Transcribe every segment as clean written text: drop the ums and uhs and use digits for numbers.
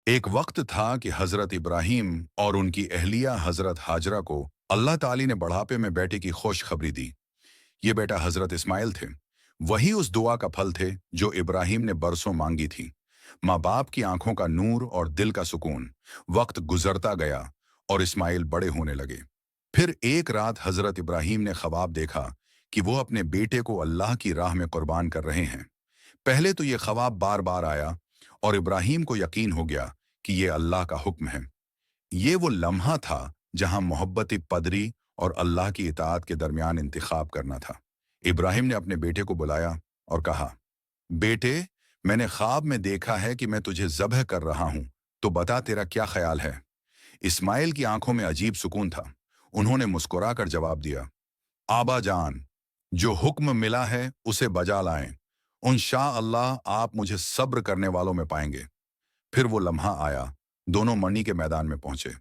एक वक्त था कि हजरत इब्राहीम और उनकी अहलिया हजरत हाजरा को अल्लाह ताली ने बुढ़ापे में बेटे की खुशखबरी दी। ये बेटा हजरत इस्माइल थे। वही उस दुआ का फल थे जो इब्राहीम ने बरसों मांगी थी। माँ बाप की आंखों का नूर और दिल का सुकून। वक्त गुजरता गया और इस्माइल बड़े होने लगे। फिर एक रात हजरत इब्राहीम ने ख्वाब देखा कि वो अपने बेटे को अल्लाह की राह में कुर्बान कर रहे हैं। पहले तो ये ख्वाब बार बार आया और इब्राहीम को यकीन हो गया कि ये अल्लाह का हुक्म है। ये वो लम्हा था जहां मोहब्बत पदरी और अल्लाह की इताअत के दरमियान इंतखाब करना था। इब्राहिम ने अपने बेटे को बुलाया और कहा, बेटे, मैंने ख्वाब में देखा है कि मैं तुझे ज़ब्ह कर रहा हूं, तो बता तेरा क्या ख्याल है। इस्माइल की आंखों में अजीब सुकून था। उन्होंने मुस्कुराकर जवाब दिया, आबा जान, जो हुक्म मिला है उसे बजा लाएं। इंशाअल्लाह आप मुझे सब्र करने वालों में पाएंगे। फिर वो लम्हा आया। दोनों मरनी के मैदान में पहुंचे।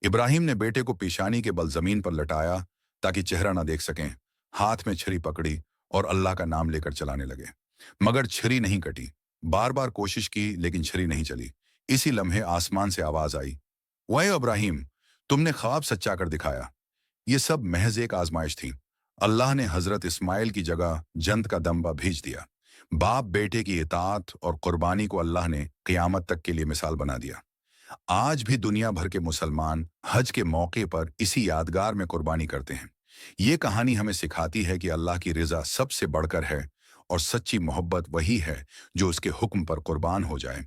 इब्राहिम ने बेटे को पेशानी के बल जमीन पर लटाया ताकि चेहरा ना देख सकें। हाथ में छुरी पकड़ी और अल्लाह का नाम लेकर चलाने लगे। मगर छुरी नहीं कटी। बार बार कोशिश की लेकिन छुरी नहीं चली। इसी लम्हे आसमान से आवाज आई, वह इब्राहिम, तुमने ख्वाब सच्चा कर दिखाया। ये सब महज एक आजमाइश थी। अल्लाह ने हजरत इस्माइल की जगह जंत का दम्बा भेज दिया। बाप बेटे की इताअत और कुर्बानी को अल्लाह ने क़यामत तक के लिए मिसाल बना दिया। आज भी दुनिया भर के मुसलमान हज के मौके पर इसी यादगार में कुर्बानी करते हैं। ये कहानी हमें सिखाती है कि अल्लाह की रज़ा सबसे बढ़कर है और सच्ची मोहब्बत वही है जो उसके हुक्म पर कुर्बान हो जाए।